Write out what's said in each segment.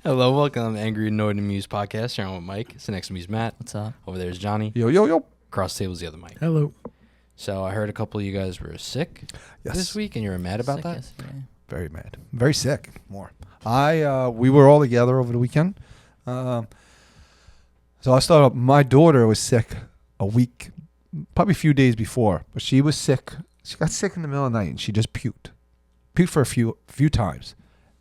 Hello, welcome to Angry, Annoyed, and Amused podcast. Here I'm with Mike. So next to me is Matt. What's up? Over there is Jonnie. Yo. Across the table is the other Mike. Hello. So I heard a couple of you guys were sick this week, and you were mad about that? Yesterday. Very mad. Very sick. More. We were all together over the weekend. So I started. My daughter was sick a week, probably a few days before, but she was sick. She got sick in the middle of the night, and she just puked for a few times,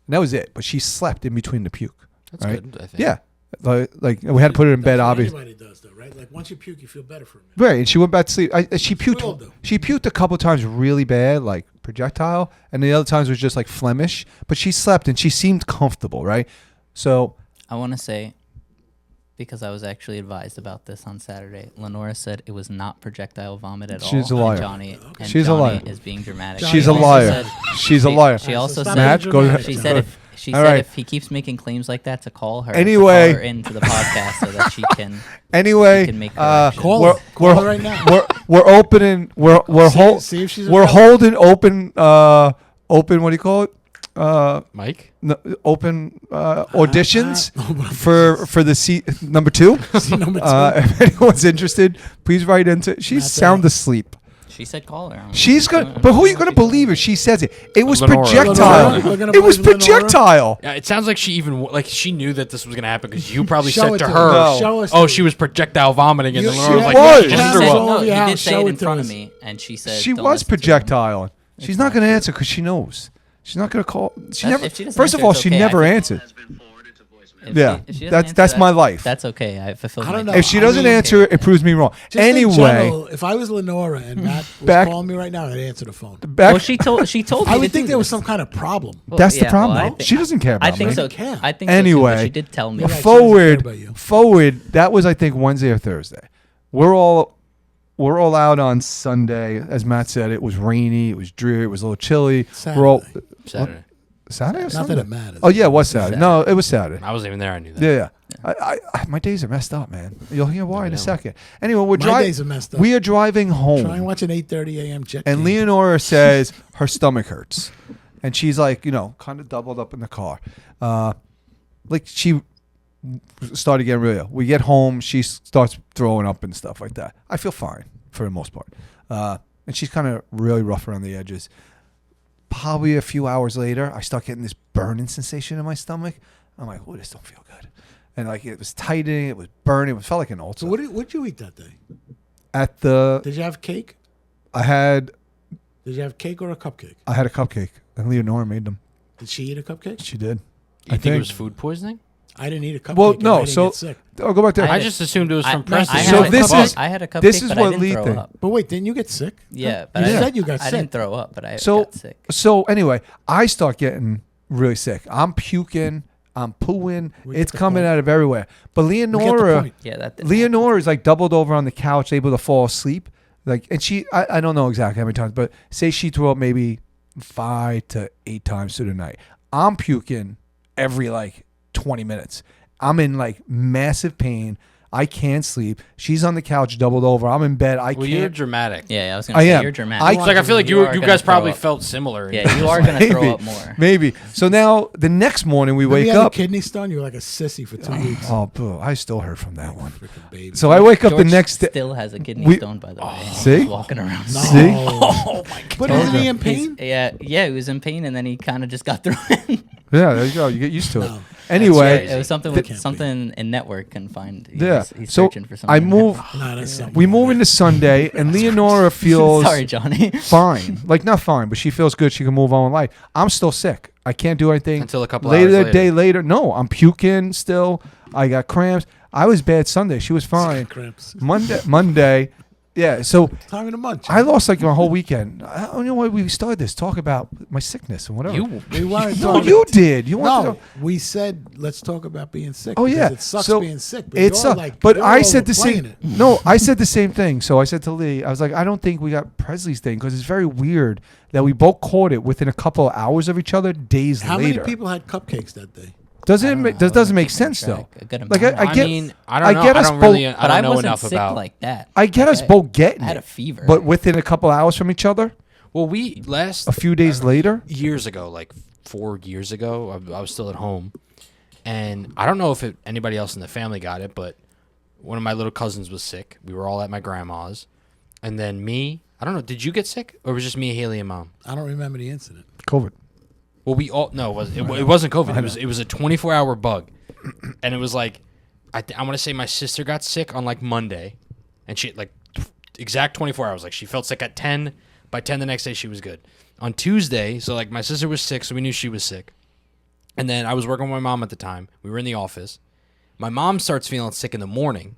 and that was it. But she slept in between the puke. That's right? good, I think. Yeah. Like we had to put her in bed, obviously. Everybody does, though, right? Like once you puke, you feel better for a minute. Right, and she went back to sleep. She We all do. puked. She puked a couple times really bad, like projectile, and the other times was just like phlegmish. But she slept and she seemed comfortable, right? So I want to say, because I was actually advised about this on Saturday, Lenora said it was not projectile vomit at all. She's a liar. And She's a Johnny liar. is being dramatic. Johnny she's a also liar. She's a liar. She also Stop said, being dramatic. she Go said ahead. if All right. if he keeps making claims like that, to call her. Anyway. to call her into the podcast so that she can. Anyway, She can make corrections. Call her right now. we're opening. See if she's We're available. holding open. Open. What do you call it? Mike? No, open auditions for the seat number 2. See number 2. If anyone's interested, please write into. She's Matt's sound out. asleep. She said call her. She's gonna. But who are you gonna believe if she says it? It was Lenora. projectile. Lenora. We're gonna It was believe Lenora? projectile. Yeah, it sounds like she even she knew that this was going to happen because you probably Show said it to to her, No. Show us "Oh, to she her. was projectile vomiting," and You- then Lenora was she like, was. "Yeah, She just has threw it up." all No, over your he did house. say Show it it in to front of us. me, and she said She don't was listen to him. projectile. She's It's not not gonna true. answer because she knows. She's not gonna call. She That- never. if she doesn't First of answer, all, it's she okay. never I think- answered. If Yeah, she doesn't that's answer, my life. That's okay. I fulfilled I my don't know. duty. If she I doesn't mean- answer, it proves me wrong. Just in Anyway, general, if I was Lenora and Matt was Back- calling me right now, I'd answer the phone. back. Well, she told me. I would to think do there was this. some kind of problem. Well, That's the yeah, problem. well, I She doesn't care about I think me. so. Care. I think so too, Anyway, but she did tell me. You're right. She doesn't care Forward. about you. That was I think Wednesday or Thursday. We're all out on Sunday. As Matt said, it was rainy. It was dreary. It was a little chilly. We're all Saturday. Saturday or Not Sunday? that it matters. Oh yeah, it was Saturday. No, it was Saturday. I wasn't even there. I knew that. Yeah. I my days are messed up, man. You'll hear why in a know. second. Anyway, we're My driving. days are messed up. We are driving home. Try and watch an 8:30 a.m. jet. And game. Leonora says her stomach hurts. And she's like, kind of doubled up in the car. Like she started getting really ill. We get home, she starts throwing up and stuff like that. I feel fine for the most part. And she's kind of really rough around the edges. Probably a few hours later, I start getting this burning sensation in my stomach. I'm like, oh, this don't feel good. And like it was tightening, it was burning, it felt like an ulcer. So what did you eat that day? At the, Did you have cake? I had Did you have cake or a cupcake? a cupcake, and Leonora made them. Did she eat a cupcake? She did. You think it was food poisoning? I didn't eat a cupcake. Well, and no, I didn't so get sick. I'll go back there. I just assumed it was from I Preston. had So a this cupcake- is- I had a cupcake, this is but what I didn't Lee throw think. up. But wait, didn't you get sick? Yeah, but You I said didn't- you got I sick. didn't throw up, but I So got sick. anyway, I start getting really sick. I'm puking. I'm pooing. We get It's the coming point. out of everywhere. But We get the Leonora, point. Yeah, that didn't Leonora is like doubled over on the couch, able to fall asleep. Like, and I don't know exactly how many times, but say she threw up maybe 5 to 8 times through the night. I'm puking every like 20 minutes. I'm in like massive pain. I can't sleep. She's on the couch doubled over. I'm in bed. Well, you're can't. dramatic. Yeah, I was gonna I say am. you're dramatic. I- It's like I feel like You you are guys gonna throw probably up. felt similar. Yeah, you are gonna throw up more. Maybe. So now the next morning we When wake you had up. a kidney stone, you were like a sissy for 2 weeks. Oh, boo. I still hurt from that one. Freaking baby. So I wake up George the next day. still has a kidney We- stone, by the way. See? He's walking around. No. See? Oh my god. But isn't he in pain? Yeah, he was in pain, and then he kind of just got through it. Yeah, there you go. You get used to it. No. Anyway, It was something That with can't something in network can find. yeah. He's So searching for something. I in move. network. Nah, that's something. We move into Sunday, and Leonora feels Sorry, Johnny. fine. Like not fine, but she feels good. She can move on with life. I'm still sick. I can't do anything Until a couple later. hours The later. day later, no, I'm puking still. I got cramps. I was bad Sunday. She was fine. Cramps. Monday. Yeah. So Time in a month. I lost like my whole weekend. I don't know why we started this. Talk about my sickness and whatever. We weren't No, talking- you did. You wanted No, to. we said let's talk about being sick. Oh because yeah, it sucks so being sick. But it you're sucks. like, But you're I said the overplaying same. it. No, I said the same thing. So I said to Lee, I was like, I don't think we got Presley's thing because it's very weird that we both caught it within a couple of hours of each other, days How later. many people had cupcakes that day? Doesn't it? I don't Make, know. that doesn't I make wasn't sense keeping though. track. A good Like amount. I mean, I don't know. get I us don't really. But I I don't know wasn't enough sick about. like that. I get us Okay? both getting I had a it, fever. but within a couple of hours from each other, Well, we last a few days later. years ago, like 4 years ago, I was still at home, And I don't know if anybody else in the family got it, but one of my little cousins was sick. We were all at my grandma's. And then me, I don't know, did you get sick? Or was it just me, Haley, and Mom? I don't remember the incident. COVID. Well, we all, no, it wasn't COVID. It was a 24-hour bug. And it was like, I want to say my sister got sick on like Monday. And she, like, exact 24 hours. Like, she felt sick at 10. By 10 the next day, she was good. On Tuesday, so like my sister was sick, so we knew she was sick. And then I was working with my mom at the time. We were in the office. My mom starts feeling sick in the morning.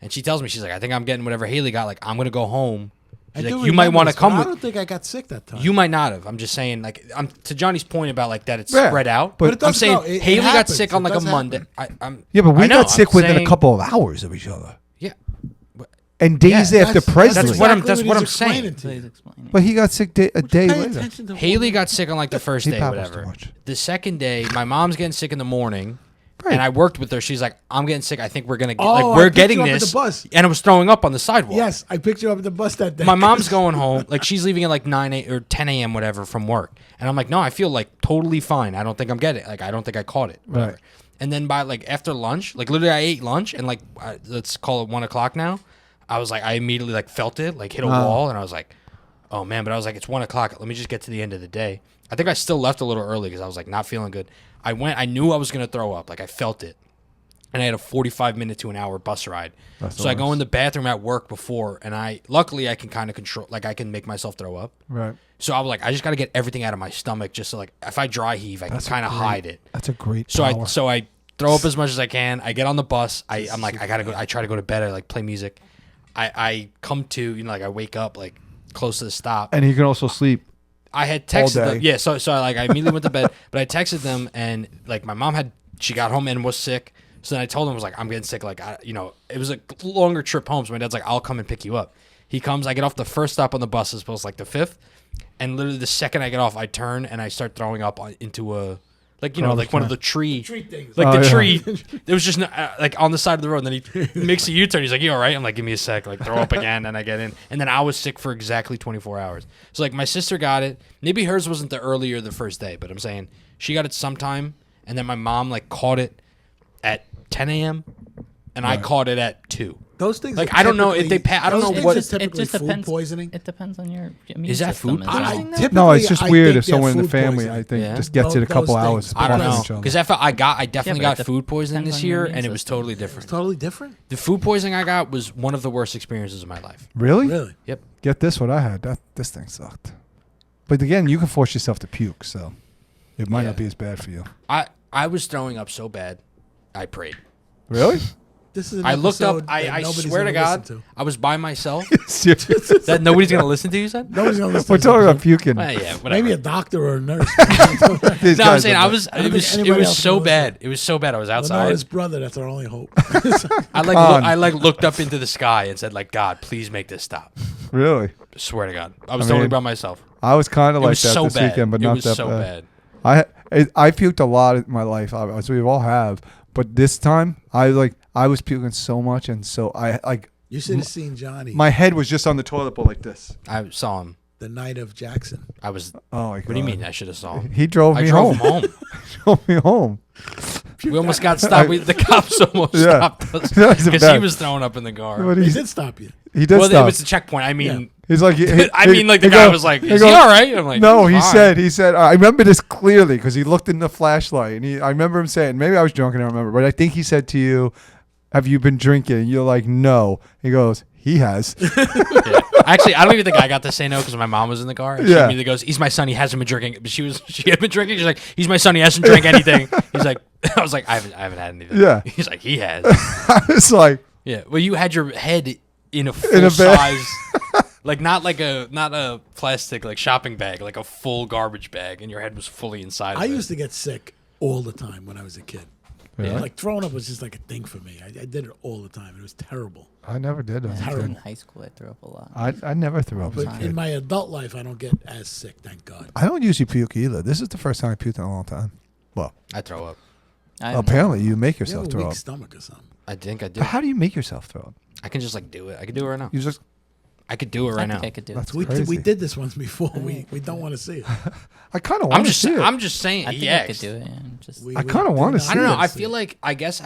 And she tells me, she's like, I think I'm getting whatever Haley got. Like, I'm going to go home. She's like, you might want to come I with. don't think I got sick that time. You might not have. I'm just saying, like, I'm to Johnny's point about like that it's spread out. But it I'm does saying go. It Haley got happens. sick on It like a does Monday. happen. Yeah, but we I know, got sick I'm within saying- a couple of hours of each other. Yeah, And days Yeah, after Presley. that's what I'm- exactly what I'm he's saying. explaining to Please you. explain. But he got sick a day Pay later. attention to Haley got sick on like the first He day, paddles whatever. too much. The second day, my mom's getting sick in the morning. Right. And I worked with her. She's like, I'm getting sick. I think we're gonna get Oh, like I we're picked getting you up at this. the bus. And I was throwing up on the sidewalk. Yes, I picked you up at the bus that day. My mom's going home. Like she's leaving at like 9 or 10 a.m. whatever from work. And I'm like, no, I feel like totally fine. I don't think I'm getting it. Like I don't think I caught it. Whatever. Right. And then by like after lunch, like literally I ate lunch and like let's call it 1 o'clock now. I was like, I immediately like felt it, like hit a wall, and I was like, oh man. But I was like, it's 1 o'clock. Let me just get to the end of the day. I think I still left a little early because I was like not feeling good. I knew I was gonna throw up. Like I felt it. And I had a 45-minute to an hour bus ride. So I go in the bathroom at work before, and luckily I can kind of control, like I can make myself throw up. Right. So I was like, I just got to get everything out of my stomach, just so like if I dry heave, I can kind of hide it. That's a great So power. I throw up as much as I can. I get on the bus. I'm like, I gotta go. I try to go to bed. I like play music. I come to, like I wake up like close to the stop. And he can also sleep. I had texted day. them. Yeah, so I immediately went to bed, but I texted them, and like my mom she got home and was sick. So then I told him, I was like, I'm getting sick. Like, it was a longer trip home. So my dad's like, I'll come and pick you up. He comes. I get off the first stop on the bus, as opposed to like the fifth. And literally the second I get off, I turn and I start throwing up into a, like, like one of the tree things. like Oh, tree. yeah. It was just like on the side of the road. And then he makes a U-turn. He's like, you all right? I'm like, give me a sec. Like throw up again. And I get in. And then I was sick for exactly 24 hours. So like my sister got it. Maybe hers wasn't the earlier the first day, but I'm saying she got it sometime. And then my mom like caught it at 10 a.m. and I caught it at 2. Those things. Like, are I don't know if typically- I don't those know things what. are typically food depends. poisoning. It depends on your immune Is that system. food Is poisoning? it? Typically, No, it's just I weird think if someone in they're the food family, poisoning. I think, Yeah. just gets it a Those couple things. hours. I don't apart from know each other. because I definitely but got food poisoning depends this on your year, immune and it was system. totally It's different. totally different. The food poisoning I got was one of the worst experiences of my life. Really? Really? Yep. Get this, what I had. This thing sucked. But again, you can force yourself to puke, so it might Yeah. not be as bad for you. I was throwing up so bad, I prayed. Really? This is an I looked up. episode that I nobody's swear to gonna God, listen I was by myself. Serious? That nobody's gonna listen to. You said? Nobody's gonna listen. We're to talking this about puking. Well, yeah, whatever. Maybe a doctor or a nurse. These No, I'm guys saying are I nuts. was. I don't It was. think It anybody was else so knows bad. It was so bad. I was outside. Lenora's brother. That's our only hope. I looked up into the sky and said, like, God, please make this stop. Really? Swear to God, I was I totally mean, by myself. I was kind of It like was that so this bad. weekend, but It not was that so bad. bad. I puked a lot in my life, as we all have. But this time, I was puking so much, and so You should have seen Johnny my head was just on the toilet bowl like this. I saw him. the night of Jackson. I was. Oh my God! What do you mean? I should have saw him. He drove I me drove home. him home. Drove me home. We almost got stopped. The cops almost Yeah. stopped us That was because he bad. was throwing up in the car. But He he did stop you. did Well, it stop. was a checkpoint. I mean, He's like, I mean, like the guy was like, "Is he all right?" I'm like, no, "He's he fine." said, I remember this clearly because he looked in the flashlight and I remember him saying, maybe I was drunk and I don't remember, but I think he said to you, have you been drinking? And you're like, no. He goes, he has. Yeah. Actually, I don't even think I got to say no because my mom was in the car. And She Yeah. immediately goes, "He's my son. He hasn't been drinking." But she had been drinking. She's like, "He's my son. He hasn't drank anything." He's like, I was like, I haven't had anything. Yeah. He's like, he has. I was like, Yeah. Well, you had your head in a In full a bag. size, like not a plastic like shopping bag, like a full garbage bag, and your head was fully inside. I of it. used to get sick all the time when I was a kid. Really? Like throwing up was just like a thing for me. I did it all the time. It was terrible. I never did. As a Terrible. In kid. high school, I threw up a lot. I never threw up as a But in kid. my adult life, I don't get as sick. Thank God. I don't usually puke either. This is the first time I puked in a long time. Well, I throw up. apparently you make You have yourself a throw weak up. stomach or something. I think I did. But how do you make yourself throw up? I can just like do it. I can do it right now. You just I could do it right I now. think I could do That's it. We crazy. did this once before. We don't want to see it. I kind of want to see it. I'm just saying. I think yeah, I could do it. Yeah, just We- I kinda we wanna did see I don't know. it. I feel like I guess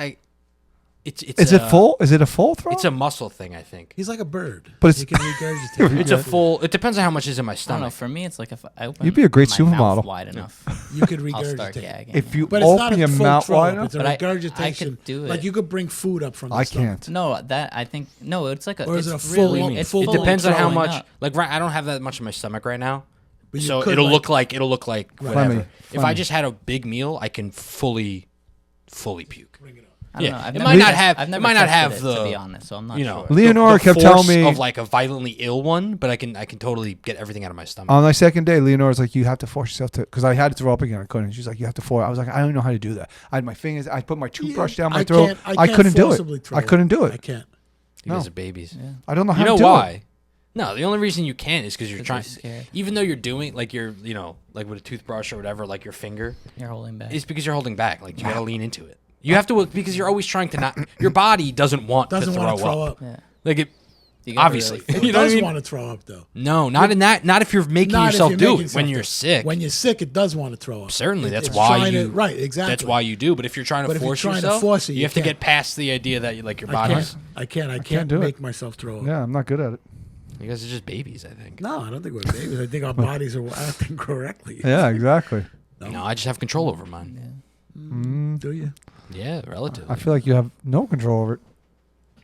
it's Is it full? Is it a full throw? It's a muscle thing, I think. He's like a bird. But it's- he can regurgitate. It's a full. It depends on how much is in my I don't know. stomach. For me, it's like if I open You'd be a great my mouth supermodel. wide enough, You could I'll start regurgitate. gagging. If you But it's not open a your full mouth throw wide up. enough, It's a But I regurgitation. could do Like it. you could bring food up from the I stomach. can't. No, that I think no. It's like a. Or is it's it a full- really, what do you mean? it's Full- It fully depends on how throwing much. up. Like right, I don't have that much in my stomach right now, But you so could, it'll like- look like whatever. If I Flemmy. just had a big meal, I can fully puke. Bring it up. I don't Yeah, know. I've it never might not test- have- I've it never might not tested have it, the, to be honest. So I'm not You know, sure. Leonora kept telling force me- of like a violently ill one, but I can totally get everything out of my stomach. On my second day, Leonora's like, you have to force yourself to, because I had to throw up again. I couldn't. She's like, you have to force. I was like, I don't know how to do that. I had my fingers. I put my toothbrush down my I throat. can't- I I can't couldn't do forcibly it. throw I couldn't do I it. can't. You guys no. are babies. Yeah. I don't know how You know to do why? it. No, the only reason you can't is because you're 'Cause trying. you're scared. Even though you're doing like like with a toothbrush or whatever, like your finger, You're holding back. it's because you're holding back. Like you gotta lean into it. You have to because you're always trying to not. Your body doesn't want Doesn't to want throw to throw up. up. Yeah. Like it. You gotta Obviously. really It You know what I does mean? want to throw up though. No, not in that. Not if you're making Not if yourself you're do making it yourself when do you're it. sick. When you're sick, it does want to throw up. Certainly, that's It's why trying you. to- right, exactly. That's why you do. But if you're trying to But if you're force trying to yourself, force it, you you have to can't. get past the idea that like your I body's. can't. I can't do it. make myself throw up. Yeah, I'm not good at it. You guys are just babies, I think. No, I don't think we're babies. I think our bodies are acting correctly. Yeah, exactly. No, I just have control over mine. Do you? Yeah, relatively. I feel like you have no control over it.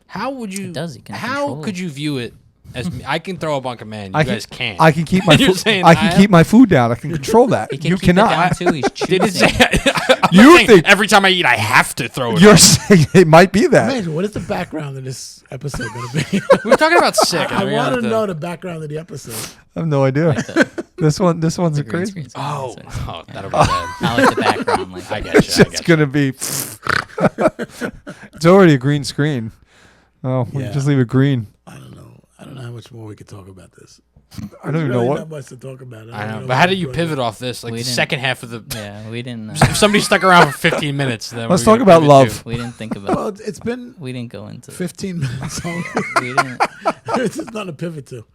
How would you? It does, you can how control could it. you view it as me? I can throw up on command. You guys can't. I can keep my You're food. saying I I can am? keep my food down. I can control that. He can You keep it cannot. down too. He's Did it choosing. say? I'm You not saying think- every time I eat, I have to throw it? You're up. saying it might be that. Imagine, what is the background of this episode going to be? We were talking about sick. I and we want have to know the background of the episode. I have no idea. this one's The a green crazy. screen's Oh, on, so- oh, that'll be bad. Not like the background. Like I get you. I It's get you. gonna be. It's already a green screen. Oh, we Yeah. can just leave it green. I don't know. I don't know how much more we could talk about this. I don't even know Really what. not much to talk about. I don't know, know but how what do you to pivot off this? Like We the didn't- second half of the. Yeah, we didn't. If somebody stuck around for 15 minutes, then Let's we're talk gonna about pivot love. to- We didn't think about. Well, it's been We didn't go into. 15 minutes only. We didn't. It's just nothing to pivot to.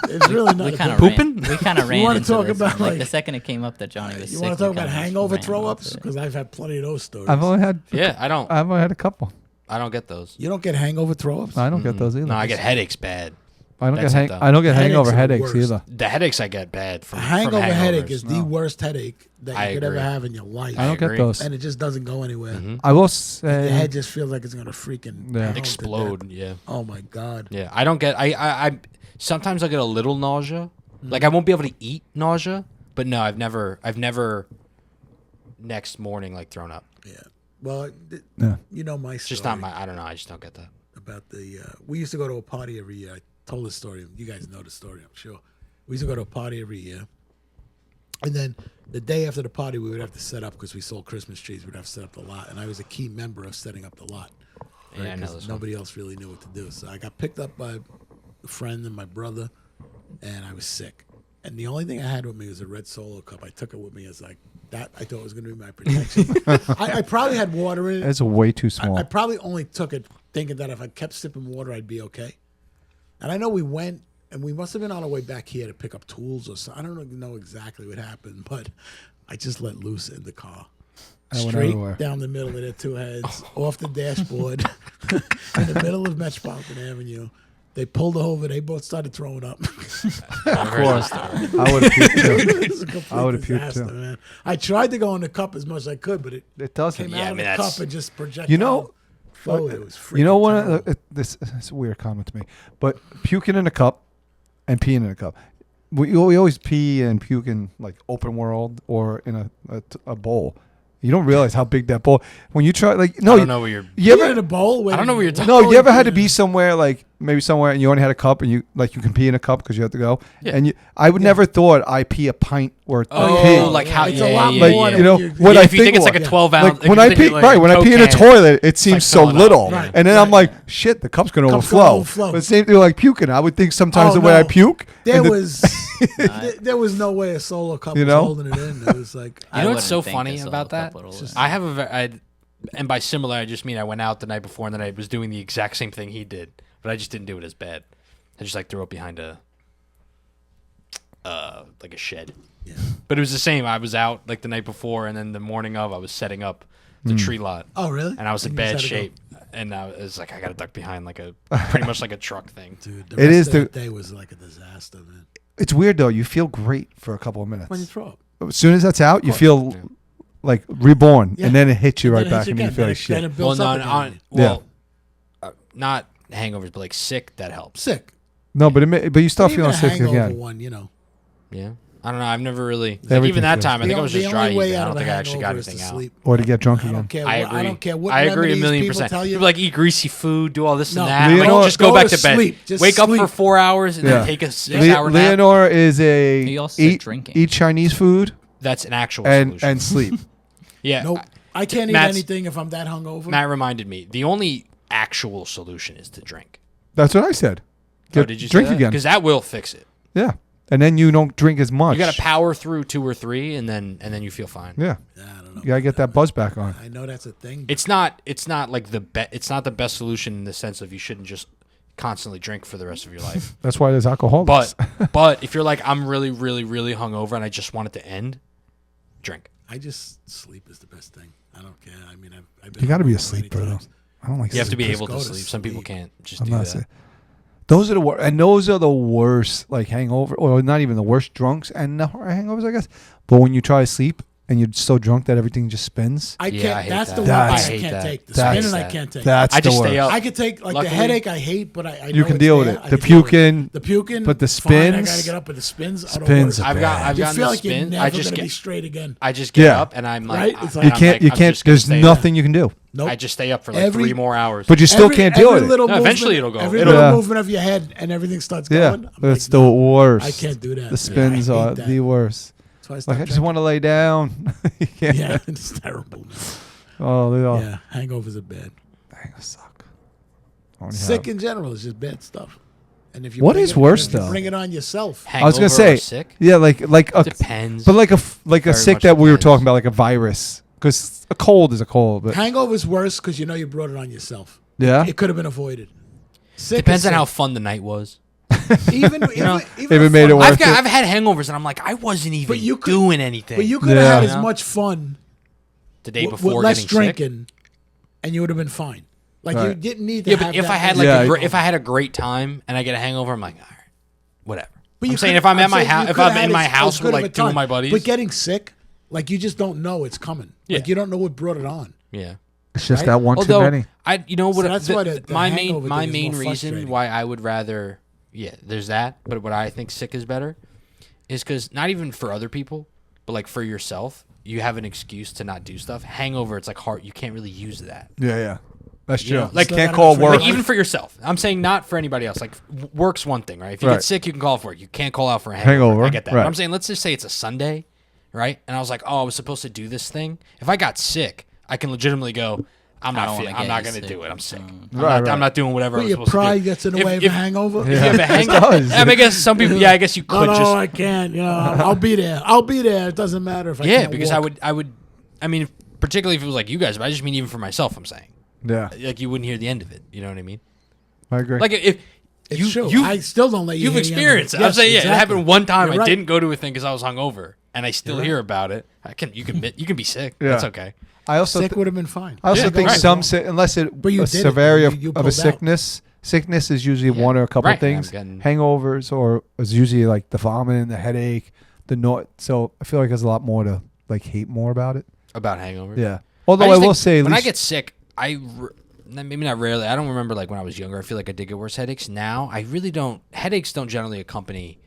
It's really not. We a kind of pivot. Pooping? We kind of ran wanna into talk this. about, Like like- the second it came up that Johnny was You sick. want to talk we about kinda hangover ran throw into ups? it. Because I've had plenty of those stories. I've only had. Yeah, I don't. I've only had a couple. I don't get those. You don't get hangover throw ups? I don't get those either. No, I get headaches bad. I don't That's get it, though. I don't get Headaches hangover are the headaches worst. either. The headaches I get bad A from hangover from headache hangovers. is the worst headache that I you could agree. ever have in your life. I don't get agree. those. And it just doesn't go anywhere. I will Your say. head just feels like it's going to freaking Yeah. pound to Explode. death. Yeah. Oh my God. Yeah. I don't get. I sometimes I get a little nausea. Like I won't be able to eat nausea, but no, I've never next morning like thrown up. Yeah. Well, Yeah. you know my It's story just not my. I don't know. I just don't get that. about the. We used to go to a party every year. I told the story. You guys know the story, I'm sure. We used to go to a party every year. And then the day after the party, we would have to set up because we sold Christmas trees. We'd have to set up the lot. And I was a key member of setting up the lot. Yeah, I know 'Cause this one. nobody else really knew what to do. So I got picked up by a friend and my brother, and I was sick. And the only thing I had with me was a red Solo cup. I took it with me as like that. I thought it was going to be my protection. I probably had water in it. It's way too small. I probably only took it thinking that if I kept sipping water, I'd be okay. And I know we went, and we must have been on our way back here to pick up tools or something. I don't know exactly what happened, but I just let loose in the car. I went Straight everywhere. down the middle of their two heads, off the dashboard, in the middle of Metropolitan Avenue. They pulled over. They both started throwing up. Of course. I would have puked too. It was a complete I would've puked, disaster, too. man. I tried to go in the cup as much as I could, but it It doesn't. came Yeah, out I of mean, the that's- cup and just projected. You know- forward. It was freaking You know what? terrible. This it's a weird comment to me, but puking in a cup and peeing in a cup. We always pee and puke in like open world or in a bowl. You don't realize how big that bowl. When you try, like, no, I don't know what you're. you You ever in a bowl? I don't know what you're talking No, you ever had to be somewhere like maybe somewhere and you only had a cup and you can pee in a cup because you have to go. Yeah. And I would never thought I pee a pint worth Oh, of pee. like how? It's yeah, a lot yeah, like yeah, more yeah. you know you- what Yeah, I if you think it's like a was- 12 ounce, like if when you I think pee like right when I pee in a cocaine, toilet, it seems like so filling up. little, Right, and then I'm right. like, shit, the cup's gonna Cup's gonna overflow. overflow. But same thing like puking. I would think sometimes Oh, the way I no. puke, There and the- was there was no way a solo cup You was know? holding it in. It was like You know what's wouldn't so think funny a solo about that? cup would hold it. I have and by similar, I just mean I went out the night before and then I was doing the exact same thing he did, but I just didn't do it as bad. I just like threw up behind a like a shed. Yeah. But it was the same. I was out like the night before, and then the morning of, I was setting up the tree lot. Oh, really? And I was in And you bad just had to shape, and I was like, I got to duck behind like a pretty much like a truck thing. Dude, the It rest is of the- that day was like a disaster, man. It's weird though. You feel great for a couple of minutes. When you throw up. As soon as that's out, you course. feel Yeah. like reborn, Yeah. and then it hits you And right then it hits back, you and you again. feel Then like it- shit. then it builds up again. Not hangovers, but like sick. That helps. Sick. No, but but you start Even feeling a sick hangover again. one, you know. Yeah. I don't know. I've never really Everything even that feels time. I think I was The just dry. only way Eating. I out don't of a think I actually got hangover is anything to out. sleep. Or to get drunk I again. don't care. I What, agree. I don't care what I agree a remedies million people percent. tell you. People like eat greasy food, do all this No. and that. I'm like, Leonora- just go Go back to to bed. sleep. Just Wake up for sleep. 4 hours and Yeah. then take a 6-hour nap. Leonora is He also said eat drinking. eat Chinese food That's an actual and solution. sleep. Yeah. Nope. I can't eat Matt's- anything if I'm that hungover. Matt reminded me. The only actual solution is to drink. That's what I said. Oh, Get- did you drink say that? again? Because that will fix it. Yeah, and then you don't drink as much. You got to power through 2 or 3, and then you feel fine. Yeah, I don't know. you gotta get that buzz back on. I know that's a thing. It's not like it's not the best solution in the sense of you shouldn't just constantly drink for the rest of your life. That's why there's alcoholics. But if you're like, I'm really, really, really hungover and I just want it to end, drink. I just sleep is the best thing. I don't care. I mean, I've been You got to be a hungover many sleeper though. times. I don't like. You have to sleep. be Just able to go to sleep. Some people sleep. can't just I'm do not that. saying. Those are the worst, and those are the worst. Like hangover, or not even the worst drunks and the hangovers, I guess. But when you try to sleep and you're so drunk that everything just spins, I Yeah, can't. I hate That's that. the one That's- thing I I hate can't that. take. The That's- spinning I can't take. that's I just the stay worst. up. I could take like Luckily- the headache. I hate, but I You know can it's deal with there. it. I The can deal with it. puking, the puking, but the fine, I spins- gotta get up, but the spins are the spins worst. are I've bad. You gotten feel the like spin. you're never I just gonna be get straight again. get Yeah. up and I'm like, Right? It's I'm You like- can't. You I'm can't. just gonna There's stay up. nothing you can do. Nope. I just stay up for like Every- 3 more hours. But you still can't deal with it. little No, eventually movement- it'll go. Every It'll- little Yeah. movement of your head and everything starts Yeah, going. I'm that's like, the no, worst. I can't do that. The spins I hate are that. the worst. So I Like stopped I just want to lay down. You can't. Yeah, it's terrible. Man. Oh, they all Yeah, hangovers are bad. suck. I only Sick have- in general is just bad stuff. And if you What bring is it- worse, if you though? Bring it on yourself. I was gonna Hangover or say, sick. yeah, like a, Depends. but like a Very sick much that we were depends. talking about, like a virus, because a cold is a cold. But Hangover's worse because you know you brought it on yourself. yeah, It could have been avoided. Sick Depends is on how sick. fun the night was. even know, even if it a made it fun- worth I've it. had hangovers and I'm like, I wasn't even But you could- doing anything. But you could have Yeah. had You as know? much fun the day with before less getting drinking, and you would have been fine. Like you Right. didn't need to. sick. Yeah, have but if that I had much like Yeah. if I had a great time and I get a hangover, I'm like, all right, whatever. But I'm saying could- if I'm at my saying house, you if could I'm have in had my as house good with of a like 2 of time. my buddies, But getting sick, like you just don't know it's coming. Yeah. Like you don't know what brought it on. yeah. it's just Right? that one Although too many. you know what? So that's why the my hangover main thing is more reason frustrating. why I would rather, there's that. But what I think sick is better, is because not even for other people, but like for yourself, you have an excuse to not do stuff. Hangover, it's like hard. You can't really use that. Yeah, that's You true. know, like- can't Still call gotta work. Like even for yourself. I'm saying not for anybody else. Like work's one thing, right? If you Right. get sick, you can call off work. You can't call out for a hangover. Hangover, I get that. right. But I'm saying let's just say it's a Sunday, right? And I was like, oh, I was supposed to do this thing. If I got sick, I can legitimately go, I'm I not don't feeling, wanna I'm get not you going to sick. do it. I'm sick. Right. I'm not doing whatever But I was your supposed to pride do. gets in the If- way of if- a hangover. If you have a It hangover, does. I mean, I guess some people, I guess you No, could no, just, I can't. You know, I'll be there. I'll be there. It doesn't matter if I yeah, can't because walk. I would, I mean, particularly if it was like you guys, but I just mean even for myself, I'm saying. Yeah, Like you wouldn't hear the end of it. You know what I mean? I agree. Like if It's true. you I still don't let you. you've hear the end of experienced it. I'm Yes, saying, yeah, exactly. it happened one time. You're I right. didn't go to a thing because I was hungover, and I still You're hear right. about it. You can be sick. Yeah. That's okay. I also Sick would have been fine. I also Yeah, think right. some unless it But you a did it. severity You of pulled a out. sickness is usually Yeah. one or a couple Right. things. I'm getting- Hangovers or is usually like the vomiting, the headache, the noise. So I feel like there's a lot more to like hate more about it. About hangover. Yeah. Although I, just will think say, at when I least, get sick, maybe not rarely. I don't remember like when I was younger. I feel like I did get worse headaches. Now I really don't. Headaches don't generally accompany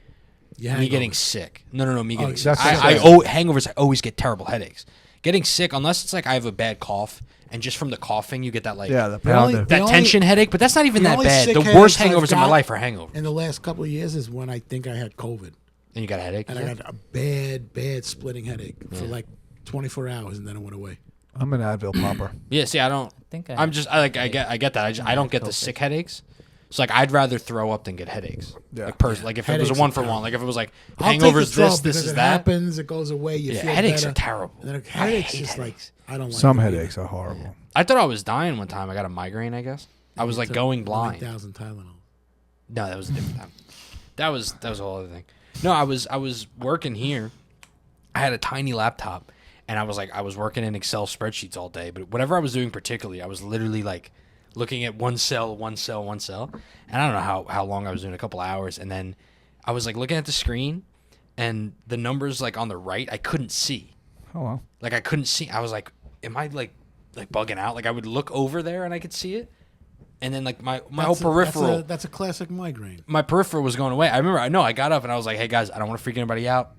Yeah, me getting sick. No. Me getting sick. that's what I I'm hangovers. I always get terrible headaches. Getting sick, unless it's like I have a bad cough, and just from the coughing, you get that like yeah, the The only- pounder. that the only- tension headache. But that's not even the that only bad. sick The worst headaches I've hangovers in my got- life are hangovers. in the last couple of years is when I think I had COVID, And you got a headache. and I got a bad splitting headache for like 24 hours, and then it went away. I'm an Advil popper. Yeah. See, I don't. think I'm just. I get that. I don't get the COVID. sick headaches. So like I'd rather throw up than get headaches. Yeah. Like like if it was Headaches a one are for one. terrible. Like if it was like I'll take hangovers the throw this because is it that. happens. It goes away. You Yeah, feel headaches better. are terrible. And then I headaches hate just headaches. like I don't like Some them either. headaches are horrible. I thought I was dying one time. I got a migraine. I guess I was like Took going blind. 9,000 Tylenol. No, that was a different time. That was a whole other thing. No, I was working here. I had a tiny laptop, and I was working in Excel spreadsheets all day. But whatever I was doing particularly, I was literally like looking at one cell, and I don't know how long I was doing, a couple hours, and then I was like looking at the screen, and the numbers like on the right, I couldn't see. Oh wow. Like I couldn't see. I was like, am I like bugging out? Like I would look over there and I could see it, and then like my whole peripheral. That's a classic migraine. My peripheral was going away. I remember. I got up and I was like, hey guys, I don't want to freak anybody out,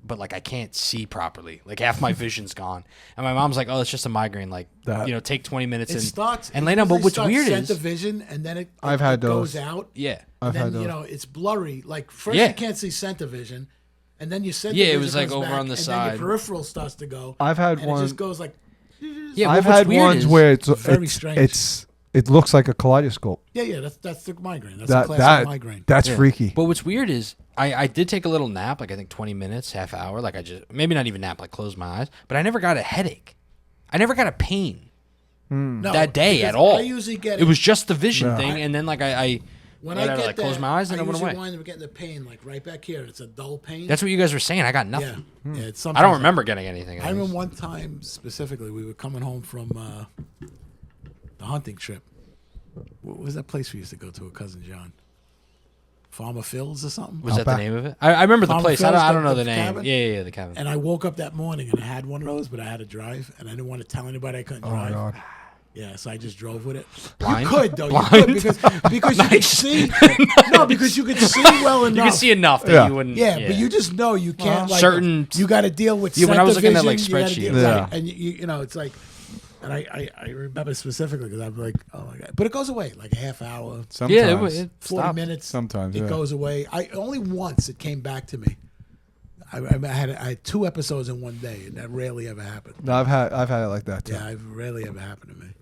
but like I can't see properly. Like half my vision's gone. And my mom's like, oh, it's just a migraine. Like take 20 minutes and lay down. But what's weird is center vision, and then it goes out. Yeah. I've had those. You know, it's blurry. Like first you can't see center vision, and then you center vision it was like goes over back, on the and side. then your peripheral starts to go. I've had and one. It just goes like. Yeah, I've what's had weird ones is- where Very strange. it looks like a kaleidoscope. Yeah, that's the migraine. That's a classic migraine. That's freaky. But what's weird is I did take a little nap, like I think 20 minutes, half hour. Like I just maybe not even nap, like closed my eyes. But I never got a headache. I never got a pain No, that day because at all. I usually get It was just the vision Yeah. thing, and then like I when whatever, I get like that, closed my eyes and I it went usually away. wind up getting the pain like right back here. It's a dull pain. That's what you guys were saying. I got yeah. nothing. Yeah, it's I sometimes don't remember getting anything. I remember one time specifically, we were coming home from the hunting trip. What was that place we used to go to with cousin John? Farmer Phil's or something? Was that Outback. the name of it? I remember the Farmer place. Phil's, I don't know the the name. cabin? Yeah, the cabin. And I woke up that morning and I had one of those, but I had to drive, and I didn't want to tell anybody I couldn't Oh my drive. god. Yeah, so I just drove with it. Blind? You could though. Blind? You could because you could see. No, because you could see well enough. You can see enough that Yeah. you wouldn't. Yeah, but you just know you can't like Certain- You got to deal with Yeah, when I was center looking at, like, vision, you gotta spreadsheets. deal- Yeah. right, and you know it's like, and I remember specifically because I'm like, oh my god, but it goes away like a half hour, Sometimes. Yeah, it 40 stopped. minutes. Sometimes, it yeah. goes away. I only once it came back to me. I had 2 episodes in one day, and that rarely ever happened. No, I've had it like that too. Yeah, I've rarely ever happened to me.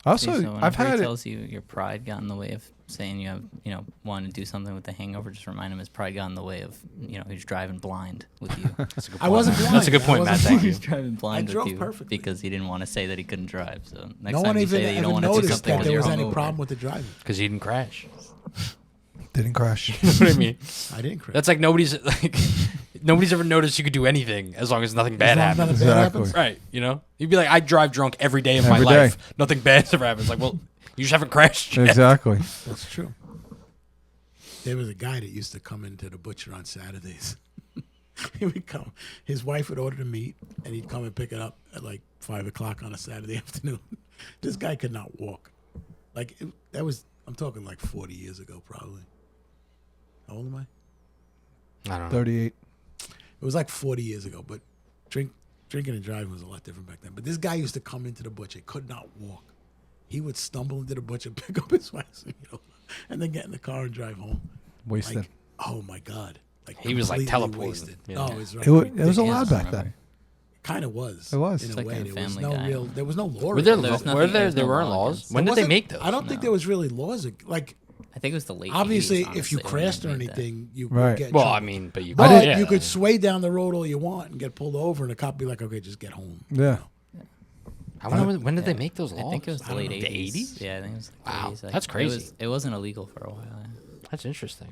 Also, See, so I've whenever had he it. tells you your pride got in the way of saying you have, wanting to do something with the hangover, just remind him his pride got in the way of, he's driving blind with you. That's a good I point, wasn't Matt. blind. That's a good I point, Matt. wasn't Thank blind. you. He's driving blind drove with you perfectly. because he didn't want to say that he couldn't drive. So next No time one you say that you even don't want to do noticed something that when there you're was any hungover. problem with the driving. Because he didn't crash. Didn't crash. You know what I mean? I didn't crash. That's like nobody's ever noticed you could do anything as long as nothing bad As long happens. as nothing bad Exactly. happens. Right, You'd be like, I drive drunk every day of my Every life. day. Nothing bad's ever happens. Like, well, you just haven't crashed yet. Exactly. That's true. There was a guy that used to come into the butcher on Saturdays. He would come. His wife would order the meat, and he'd come and pick it up at like 5 o'clock on a Saturday afternoon. This guy could not walk. Like I'm talking like 40 years ago, probably. How old am I? I don't know. 38. It was like 40 years ago, but drinking and driving was a lot different back then. But this guy used to come into the butcher, could not walk. He would stumble into the butcher, pick up his wife, and then get in the car and drive home. Wasted. Like, oh my god! Like He was, like, completely teleported. wasted. Yeah. Oh, it was right. It was a He lot has back remember. then. Kind of was. It was. in It's a like way. in There was Family no Guy. real. There was no law. Were there, There's were nothing- there, there's there no weren't law laws? against When it. did they Wasn't- make those? I don't think No. there was really laws. Like I think it was the late. obviously, 80s, if you honestly, when crashed they or made that. anything, you Right. would get. in Well, trouble. I mean, but you. But yeah. you could sway down the road all you want and get pulled over, and the cop be like, "Okay, just get home." Yeah. I wonder when did they make those laws? I think it was the late know. 80s. The 80s? Yeah, I think it was like Wow, the 80s. that's crazy. It wasn't illegal for a while. Yeah. That's interesting.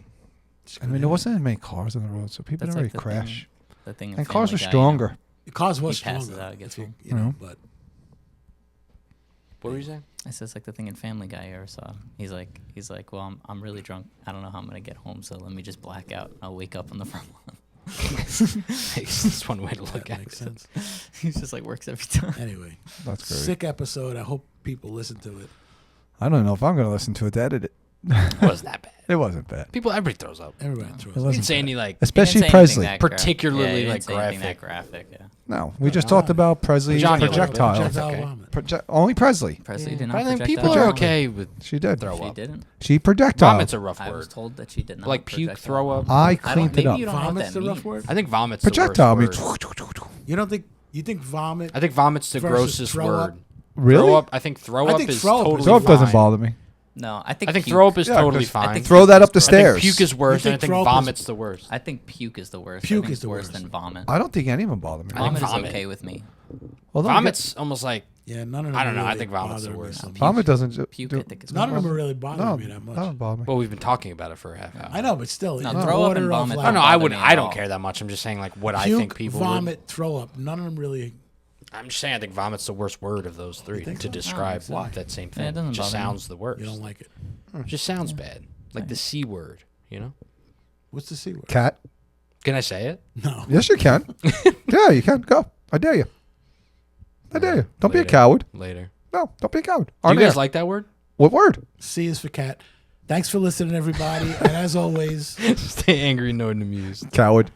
I mean, there wasn't as many cars on the road, so people That's didn't like really the crash. The thing. in And cars Family were Guy, stronger. The cars was He passes stronger. out, gets if you, home. you know, Mhm. but What were you saying? It's just like the thing in Family Guy you ever saw. He's like, well, I'm really drunk. I don't know how I'm gonna get home, so let me just black out. I'll wake up on the front lawn. That's one way to look that at makes it. sense. He's just like works every time. Anyway, That's great. sick episode. I hope people listen to it. I don't know if I'm going to listen to it to edit it. It wasn't that bad. It wasn't bad. Everybody throws up. Everybody throws. It You wasn't didn't say bad. any like. Especially He didn't say anything Presley. that gra- Particularly, yeah, he didn't like, say anything that graphic. graphic. Yeah. No, we just talked about Presley Jonnie projectile. That's Projectile okay. vomit. Only Presley. Presley did not. But I think projectile people are vomit. okay with She did. throw She up. didn't. She projectile. Vomit's a rough I was word. told that she did not. Like puke, projectile throw up. vomit. I I don't- cleaned it maybe up. you don't know what Vomit's that the rough means. word. I think vomit's Projectile the means. worst word. You don't think you think vomit? I think vomit's the Versus grossest throw word. up. Really? Throw up. I think throw I up think is throw up is totally Throw up doesn't fine. bother me. No, I I think think puke- throw up is Yeah, totally 'cause fine. think Throw that up the I stairs. think puke is worse, You and I think think throw up is- vomit's the worst. I think puke is the worst. Puke I think is the worse worst. than vomit. I don't think any of them bother me. I think Vomit is vomit. okay with me. Well, don't Vomit's almost like Yeah, none of them. I don't know. I really think vomit's the bother me worst. so much. Vomit doesn't Puke, do. I think it's None of worse. them are really bothering No, me that much. don't bother me. Well, we've been talking about it for a half hour. I know, but still, No, in the throw up and order of vomit like Oh no, don't I bother wouldn't. me at I don't all. care that much. I'm just saying like what I puke, think people vomit, would. throw up. None of them really. I'm just saying I think vomit's the worst word of those three think to so? describe Why? that same Yeah, thing. it doesn't just bother me. sounds the worst. You don't like it. It just sounds bad, like the C word. You know? What's the C word? Cat. Can I say it? No. Yes, you can. Yeah, you can. Go. I dare you. I dare you. Don't be a Later. coward. Later. No, don't be a coward. Do On you guys air. like that word? What word? C is for cat. Thanks for listening, everybody. And as always, Stay angry, no amused. Coward.